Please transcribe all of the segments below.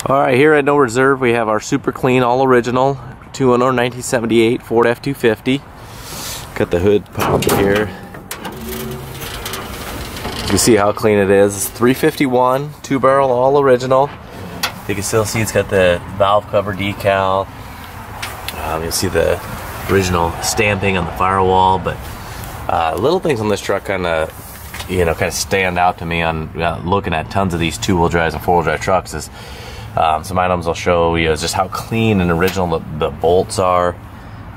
All right, here at No Reserve we have our super clean, all original 1978 Ford F250. Got the hood popped here. You see how clean it is. It's 351, 2-barrel, all original. You can still see it's got the valve cover decal. You'll see the original stamping on the firewall, but little things on this truck kind of stand out to me on looking at tons of these 2-wheel drives and 4-wheel drive trucks. Is some items I'll show you just how clean and original the bolts are,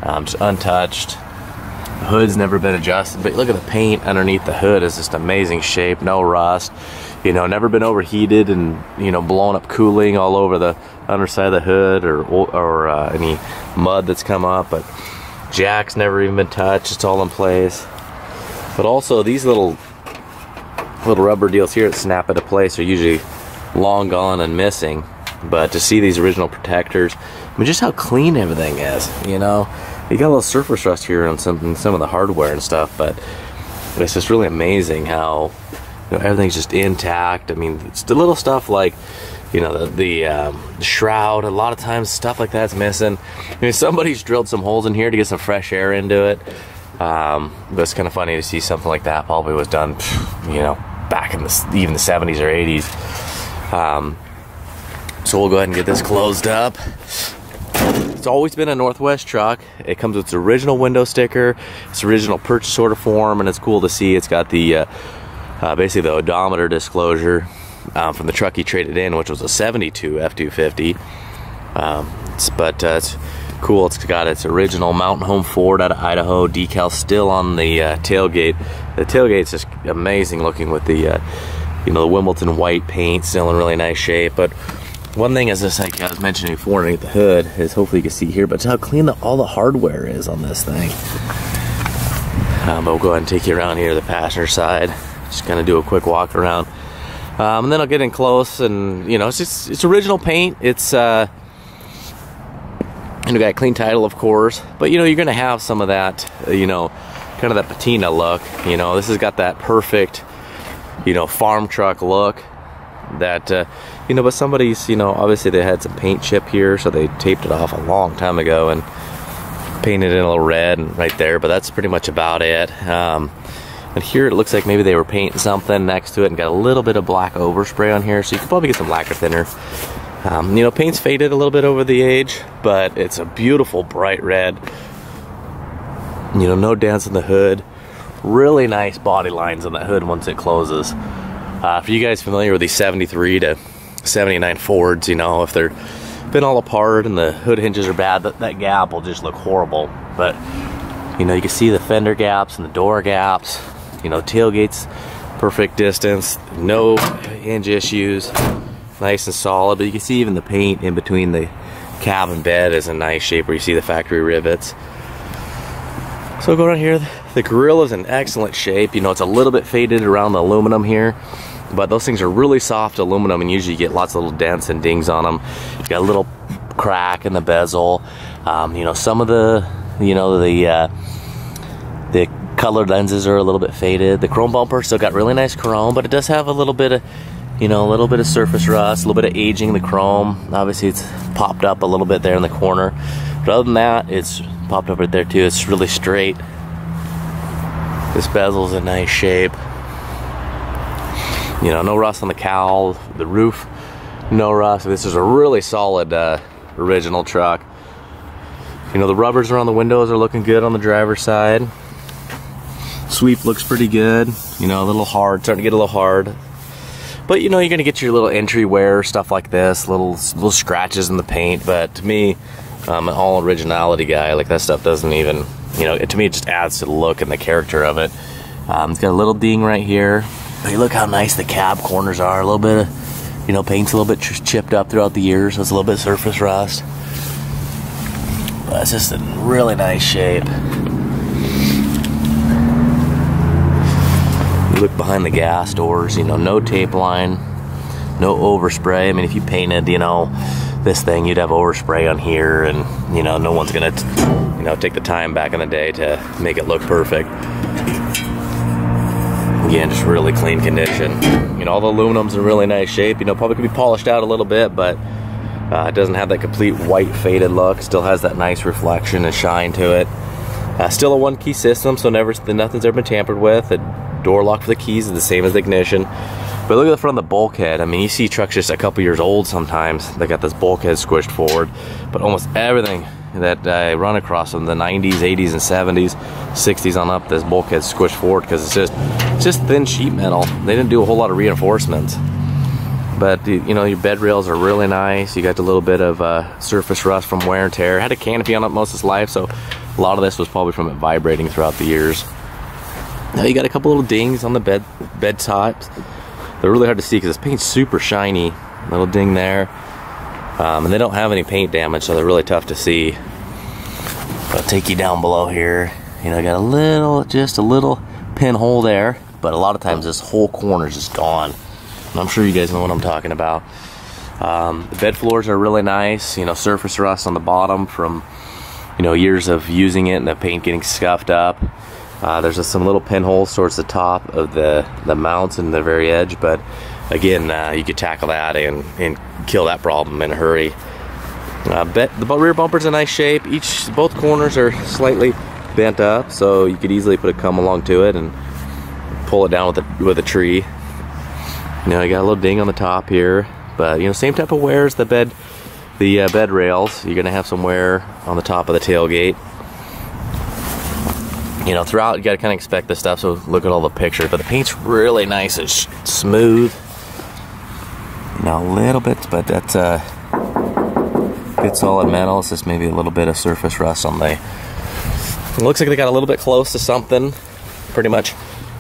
just untouched. The hood's never been adjusted, but look at the paint underneath the hood is just amazing shape, no rust. Never been overheated and blown up cooling all over the underside of the hood or any mud that's come up. But jack's never even been touched; it's all in place. But also these little rubber deals here that snap into place are usually long gone and missing. But to see these original protectors, I mean, just how clean everything is. You got a little surface rust here on some of the hardware and stuff, but it's just really amazing how everything's just intact. I mean, it's the little stuff like the shroud. A lot of times stuff like that's missing. I mean, somebody's drilled some holes in here to get some fresh air into it. But it's kind of funny to see something like that probably was done, back in even the 70s or 80s. So we'll go ahead and get this closed up. It's always been a Northwest truck. It comes with its original window sticker, its original purchase order form, and it's cool to see it's got the basically the odometer disclosure from the truck he traded in, which was a 72 F250. But it's cool. It's got its original Mountain Home Ford out of Idaho decal still on the tailgate. The tailgate's just amazing looking with the the Wimbledon white paint still in really nice shape. But one thing is just like I was mentioning before underneath the hood is hopefully you can see here, but it's how clean all the hardware is on this thing. But we'll go ahead and take you around here to the passenger side. Just kind of do a quick walk around. And then I'll get in close and it's original paint. It's got a clean title of course, but you're gonna have some of that kind of that patina look. This has got that perfect farm truck look that but somebody's obviously they had some paint chip here, so they taped it off a long time ago and painted it a little red and right there, but that's pretty much about it. And here it looks like maybe they were painting something next to it and got a little bit of black overspray on here, so you can probably get some lacquer thinner. Paint's faded a little bit over the age, but it's a beautiful bright red. No dents in the hood. Really nice body lines on that hood once it closes. For you guys familiar with these 73 to 79 Fords, if they're been all apart and the hood hinges are bad, that gap will just look horrible. But you can see the fender gaps and the door gaps. Tailgate's perfect distance, no hinge issues, nice and solid. But you can see even the paint in between the cab and bed is in nice shape where you see the factory rivets. So go down here, the grill is in excellent shape. It's a little bit faded around the aluminum here, but those things are really soft aluminum and usually you get lots of little dents and dings on them. You've got a little crack in the bezel. Some of the colored lenses are a little bit faded. The chrome bumper still got really nice chrome, but it does have a little bit of surface rust, a little bit of aging the chrome. Obviously it's popped up a little bit there in the corner, but other than that it's popped up right there too. It's really straight. This bezel's in nice shape. No rust on the cowl, the roof, no rust. This is a really solid original truck. The rubbers around the windows are looking good on the driver's side. Sweep looks pretty good. A little hard, starting to get a little hard. But you're gonna get your little entry wear stuff like this, little scratches in the paint. But to me, I'm an all originality guy. Like that stuff doesn't even, to me it just adds to the look and the character of it. It's got a little ding right here. But you look how nice the cab corners are. A little bit of, paint's a little bit chipped up throughout the years. So it's a little bit of surface rust. But it's just in really nice shape. You look behind the gas doors, no tape line, no overspray. I mean, if you painted, this thing, you'd have overspray on here, and no one's gonna take the time back in the day to make it look perfect. Again, just really clean condition. All the aluminum's in really nice shape. Probably could be polished out a little bit, but It doesn't have that complete white faded look. Still has that nice reflection and shine to it. Still a 1-key system, so nothing's ever been tampered with. The door lock for the keys is the same as the ignition. But look at the front of the bulkhead. I mean, you see trucks just a couple years old sometimes. They got this bulkhead squished forward. But almost everything that I run across from the 90s, 80s, and 70s, 60s on up, this bulkhead squished forward because it's just thin sheet metal. They didn't do a whole lot of reinforcements. But you know, your bed rails are really nice. You got a little bit of surface rust from wear and tear. Had a canopy on it most of its life, so a lot of this was probably from it vibrating throughout the years. Now you got a couple little dings on the bed tops. They're really hard to see because this paint's super shiny. Little ding there. And they don't have any paint damage, so they're really tough to see. I'll take you down below here. You know, I got just a little pinhole there, but a lot of times this whole corner is just gone. And I'm sure you guys know what I'm talking about. The bed floors are really nice. You know, surface rust on the bottom from, you know, years of using it and the paint getting scuffed up. There's just some little pinholes towards the top of the mounts and the very edge, but again, you could tackle that and kill that problem in a hurry. The rear bumper's in nice shape. Both corners are slightly bent up, so you could easily put a come along to it and pull it down with a tree. You know, you got a little ding on the top here, but you know, same type of wear as the bed rails. You're gonna have some wear on the top of the tailgate. You know, throughout you gotta kind of expect this stuff, so look at all the pictures. But the paint's really nice and smooth. You know, a little bit, but that's good solid metal. It's just maybe a little bit of surface rust on the. It looks like they got a little bit close to something. Pretty much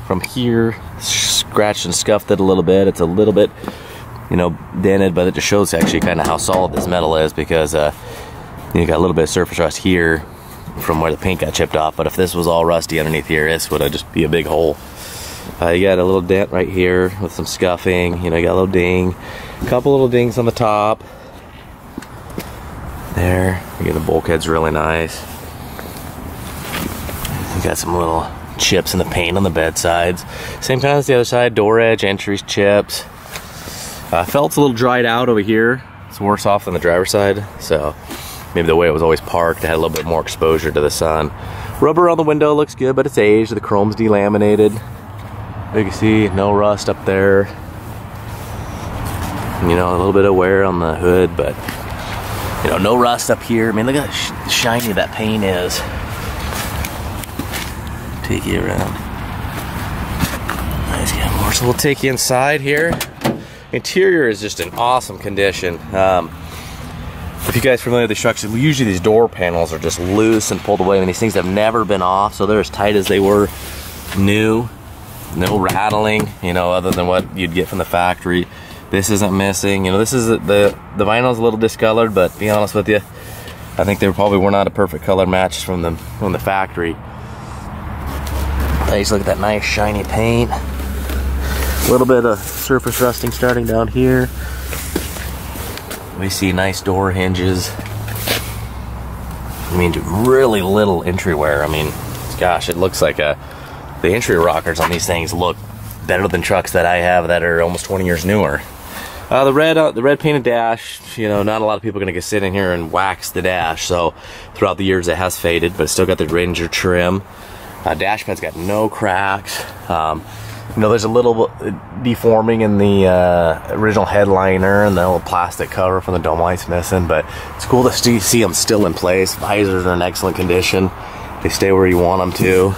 from here, scratched and scuffed it a little bit. It's a little bit, you know, dented, but it just shows actually kind of how solid this metal is because you got a little bit of surface rust here from where the paint got chipped off. But if this was all rusty underneath here, this would just be a big hole. You got a little dent right here with some scuffing. You know, you got a little ding, a couple little dings on the top. There, you get the bulkhead's really nice. You got some little chips in the paint on the bed sides. Same kind as the other side, door edge, entries, chips. Felt's a little dried out over here. It's worse off than the driver's side, so maybe the way it was always parked, it had a little bit more exposure to the sun. Rubber on the window looks good, but it's aged. The chrome's delaminated. You can see no rust up there. You know, a little bit of wear on the hood, but you know, no rust up here. I mean, look at how shiny that paint is. Take you around. Nice, get more. So we'll take you inside here. Interior is just in awesome condition. If you guys are familiar with these trucks, usually these door panels are just loose and pulled away. I mean, these things have never been off, so they're as tight as they were new. No rattling, you know, other than what you'd get from the factory. This isn't missing. You know, this is the vinyl's a little discolored, but to be honest with you, I think they probably were not a perfect color match from the factory. Nice, look at that nice shiny paint. A little bit of surface rusting starting down here. We see nice door hinges. I mean, really little entry wear. I mean, gosh, it looks like the entry rockers on these things look better than trucks that I have that are almost 20 years newer. The red painted dash, you know, not a lot of people are gonna sit in here and wax the dash, so throughout the years it has faded, but it's still got the Ranger trim. Dash pad's got no cracks. You know, there's a little deforming in the original headliner, and the little plastic cover from the dome light's missing, but it's cool to see them still in place. Visors are in excellent condition. They stay where you want them to.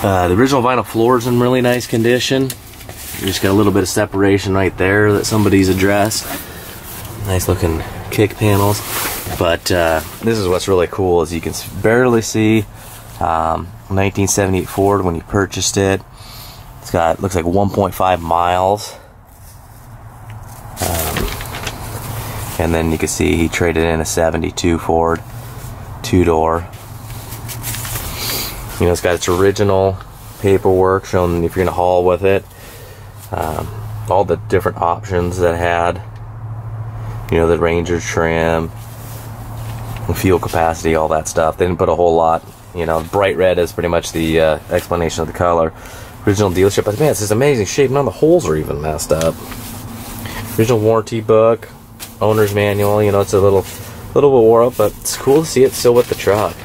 The original vinyl floor is in really nice condition. You just got a little bit of separation right there that somebody's addressed. Nice looking kick panels. But this is what's really cool is you can barely see 1978 Ford when you purchased it. It's got, looks like 1.5 miles. And then you can see he traded in a 72 Ford 2-door. You know, it's got its original paperwork showing if you're gonna haul with it. All the different options that had. You know, the Ranger trim, fuel capacity, all that stuff. They didn't put a whole lot. You know, bright red is pretty much the explanation of the color. Original dealership, but man, it's this amazing shape. None of the holes are even messed up. Original warranty book. owner's manual. You know, it's a little bit wore up, but it's cool to see it still with the truck.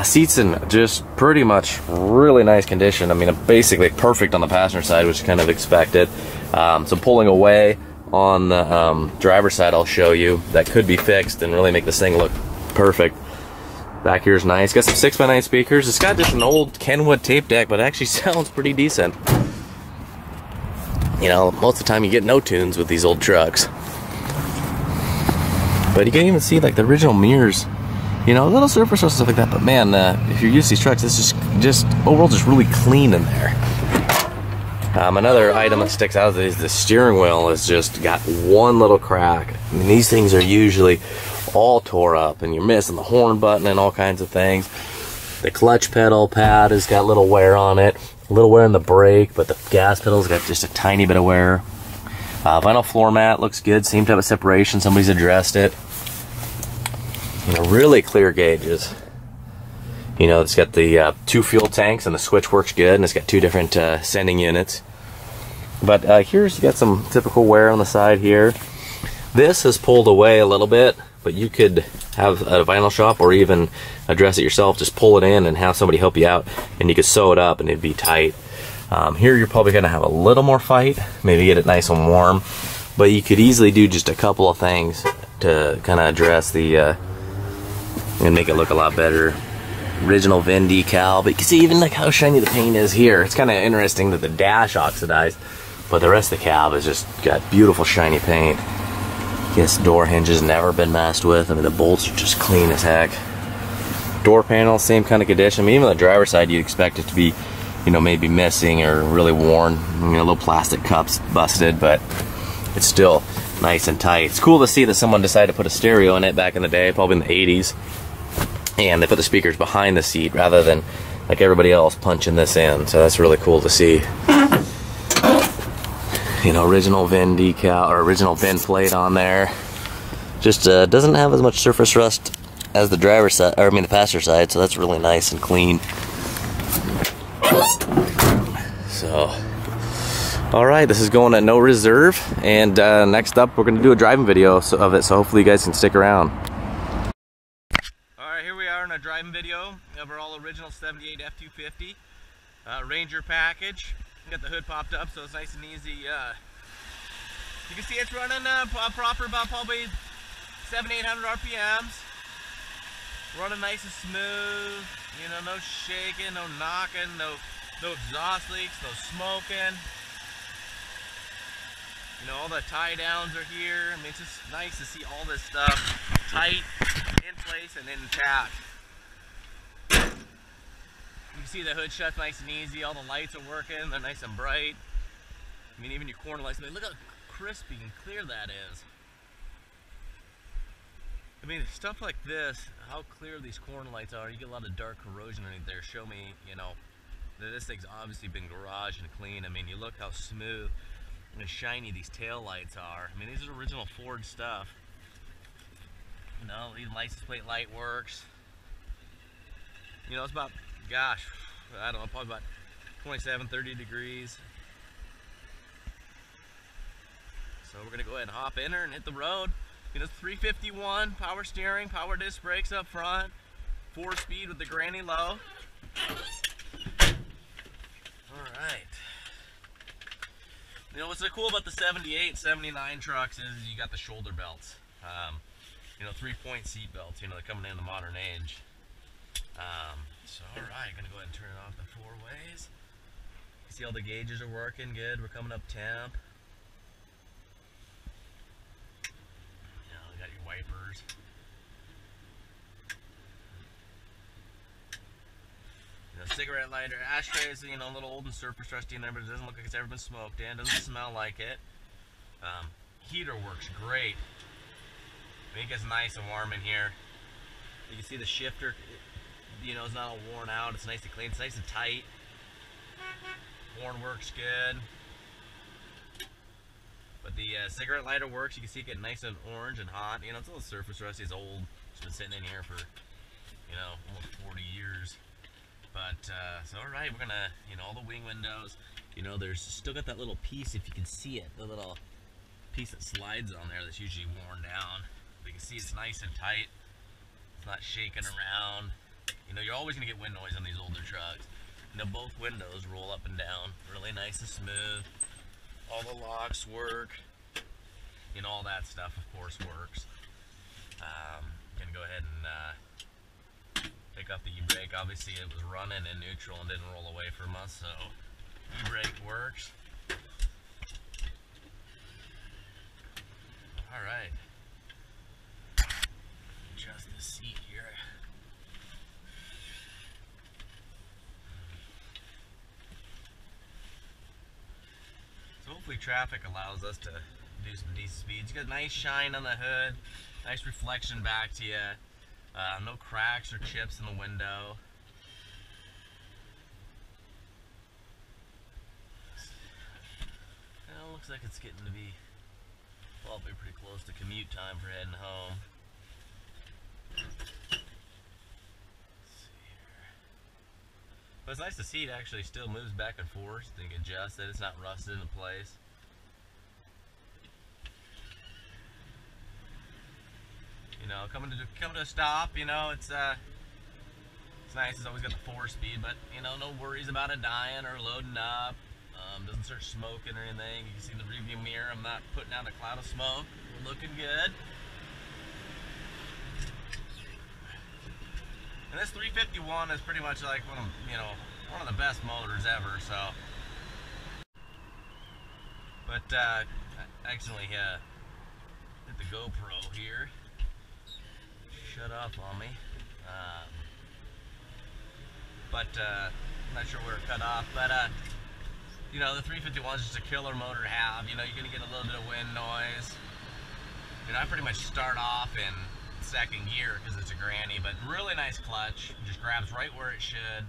Seats in just pretty much really nice condition. I mean, basically perfect on the passenger side, which is kind of expected. Some pulling away on the driver's side I'll show you that could be fixed and really make this thing look perfect. Back here is nice. Got some 6x9 speakers. It's got just an old Kenwood tape deck, but it actually sounds pretty decent. You know, most of the time you get no tunes with these old trucks. But you can even see like the original mirrors. You know, a little surface or stuff like that, but man, if you're used to these trucks, it's just overall just really clean in there. Another item that sticks out is the steering wheel has just got one little crack. I mean, these things are usually all tore up, and you're missing the horn button and all kinds of things. The clutch pedal pad has got a little wear on it, a little wear in the brake, but the gas pedal's got just a tiny bit of wear. Vinyl floor mat looks good, same type of separation, somebody's addressed it. You know, really clear gauges. You know, it's got the 2 fuel tanks, and the switch works good, and it's got 2 different sending units. But here's, you got some typical wear on the side here. This has pulled away a little bit, but you could have at a vinyl shop or even address it yourself. Just pull it in and have somebody help you out, and you could sew it up and it'd be tight. Here you're probably gonna have a little more fight, maybe get it nice and warm, but you could easily do just a couple of things to kind of address the and make it look a lot better. Original VIN decal, but you can see even like how shiny the paint is here. It's kind of interesting that the dash oxidized, but the rest of the cab has just got beautiful shiny paint. This door hinge has never been messed with. I mean, the bolts are just clean as heck. Door panel, same kind of condition. I mean, even on the driver's side, you'd expect it to be, you know, maybe missing or really worn. I mean, a little plastic cups busted, but it's still nice and tight. It's cool to see that someone decided to put a stereo in it back in the day, probably in the 80s. And they put the speakers behind the seat rather than like everybody else punching this in. So that's really cool to see. You know, original VIN decal or original VIN plate on there. Just doesn't have as much surface rust as the driver's side, or I mean the passenger side. So that's really nice and clean. So, all right, this is going at no reserve, and next up we're going to do a driving video of it. So hopefully you guys can stick around. A driving video of our all original 78 F250 Ranger package. Got the hood popped up, so it's nice and easy. You can see it's running proper, about probably 700-800 RPMs. Running nice and smooth. You know, no shaking, no knocking, no exhaust leaks, no smoking. You know, all the tie downs are here. I mean, it's just nice to see all this stuff tight, in place, and intact. You can see the hood shuts nice and easy. All the lights are working. They're nice and bright. I mean, even your corner lights. I mean, look how crispy and clear that is. I mean, stuff like this, how clear these corner lights are. You get a lot of dark corrosion underneath there. Show me, you know, that this thing's obviously been garaged and clean. I mean, you look how smooth and shiny these tail lights are. I mean, these are original Ford stuff. You know, the license plate light works. You know, it's about, gosh, I don't know, probably about 27, 30 degrees. So we're gonna go ahead and hop in her and hit the road. You know, 351, power steering, power disc brakes up front, 4-speed with the granny low. All right. You know, what's so cool about the 78, 79 trucks is you got the shoulder belts. You know, 3-point seat belts, you know, they're coming in the modern age. So alright, gonna go ahead and turn it off the 4 ways. You see all the gauges are working good. We're coming up temp. You know, you got your wipers. You know, cigarette lighter, ashtrays, you know, a little old and surface rusty in there, but it doesn't look like it's ever been smoked in. Doesn't smell like it. Heater works great. I think it's nice and warm in here. You can see the shifter, you know, it's not all worn out. It's nice and clean. It's nice and tight. Horn works good. But the cigarette lighter works. You can see it get nice and orange and hot. You know, it's a little surface rusty. It's old. It's been sitting in here for, you know, almost 40 years. But, so alright, we're gonna, you know, all the wing windows. You know, there's still got that little piece, if you can see it, the little piece that slides on there that's usually worn down. But you can see it's nice and tight. It's not shaking around. You know, you're always gonna get wind noise on these older trucks. You know, both windows roll up and down, really nice and smooth. All the locks work. You know, all that stuff, of course, works. Gonna go ahead and take off the e-brake. Obviously, it was running in neutral and didn't roll away from us, so e-brake works. All right. Adjust the seat here. So hopefully traffic allows us to do some decent speeds. You got a nice shine on the hood, nice reflection back to you. No cracks or chips in the window. Well, looks like it's getting to be probably pretty close to commute time for heading home. But it's nice to see it actually still moves back and forth and adjusts it. It's not rusted into place. You know, coming to a stop, you know, it's nice. It's always got the 4-speed, but you know, no worries about it dying or loading up. Doesn't start smoking or anything. You can see in the rearview mirror, I'm not putting out a cloud of smoke. We're looking good. And this 351 is pretty much like one of the best motors ever. So, but I accidentally hit the GoPro here. Shut off on me. I'm not sure where it cut off, but you know, the 351 is just a killer motor to have. You know, you're gonna get a little bit of wind noise. You know, I pretty much start off in second gear because it's a granny, but really nice clutch. It just grabs right where it should.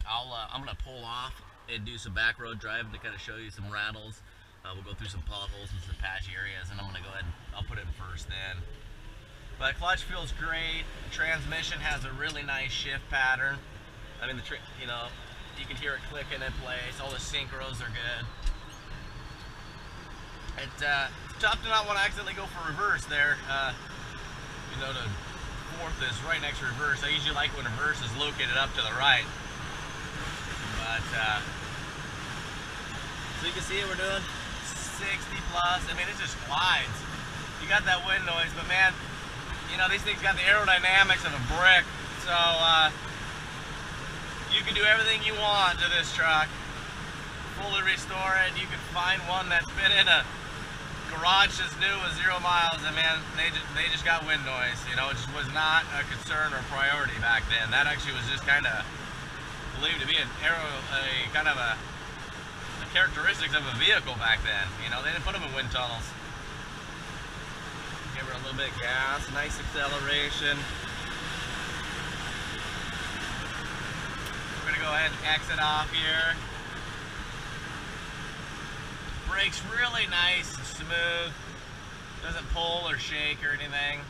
I'm gonna pull off and do some back road driving to kind of show you some rattles. We'll go through some potholes and some patchy areas, and I'm gonna go ahead and I'll put it in first then. But clutch feels great. The transmission has a really nice shift pattern. I mean, you know, you can hear it clicking in place. All the synchros are good. It's tough to not want to accidentally go for reverse there. You know, the fourth is right next to reverse. I usually like when reverse is located up to the right. But so you can see it, we're doing 60 plus. I mean, it just glides. You got that wind noise, but man, you know, these things got the aerodynamics of a brick. So you can do everything you want to this truck. Fully restore it. You can find one that's been in a garage that's new with 0 miles, and man, they just got wind noise. You know, it just was not a concern or priority back then. That actually was just kind of believed to be kind of a characteristics of a vehicle back then. You know, they didn't put them in wind tunnels. Give her a little bit of gas, nice acceleration. We're gonna go ahead and exit off here. Brakes really nice and smooth. Doesn't pull or shake or anything.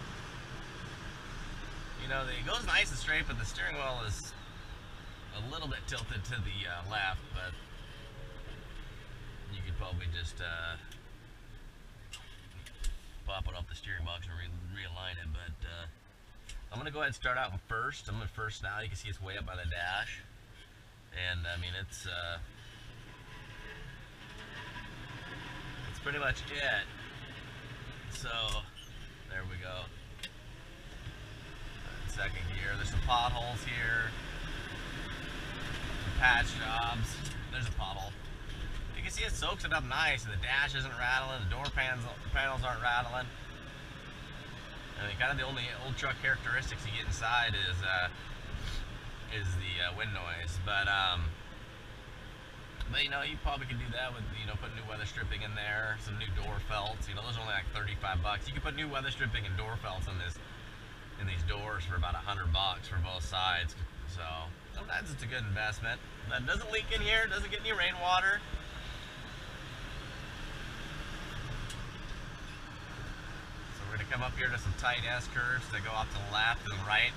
You know, it goes nice and straight, but the steering wheel is a little bit tilted to the left, but you could probably just pop it off the steering box and realign it. But I'm gonna go ahead and start out in first. I'm in first now. You can see it's way up by the dash, and I mean it's pretty much it. So there we go. Second gear. There's some potholes here. Some patch jobs. There's a pothole. You can see it soaks it up nice, and the dash isn't rattling. The door panels aren't rattling. I mean, kind of the only old truck characteristics you get inside is the wind noise. But you know, you probably could do that with, you know, put new weather stripping in there, some new door felts. You know, those are only like 35 bucks. You can put new weather stripping and door felts in these doors for about $100 for both sides. So sometimes it's a good investment. But it doesn't leak in here. It doesn't get any rainwater. So we're gonna come up here to some tight S curves that go off to the left and the right.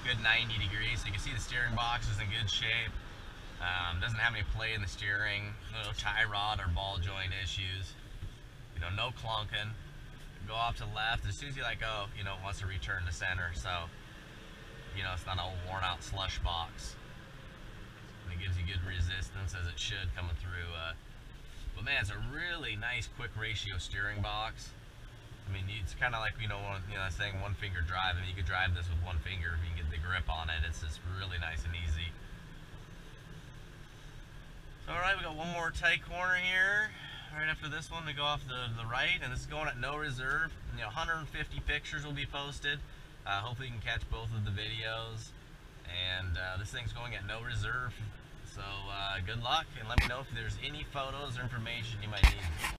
Good 90 degrees. So you can see the steering box is in good shape. Doesn't have any play in the steering, no tie rod or ball joint issues. You know, no clunking. Go off to the left as soon as you let go. You know, it wants to return to center, so you know it's not an old worn out slush box. And it gives you good resistance as it should coming through. But man, it's a really nice quick ratio steering box. I mean, it's kind of like, you know, saying one finger drive. I mean, you could drive this with one finger if you can get the grip on it. It's just really nice and easy. So, all right, we got one more tight corner here. Right after this one, we go off the right, and this is going at no reserve. You know, 150 pictures will be posted. Hopefully, you can catch both of the videos. And this thing's going at no reserve. So, good luck, and let me know if there's any photos or information you might need.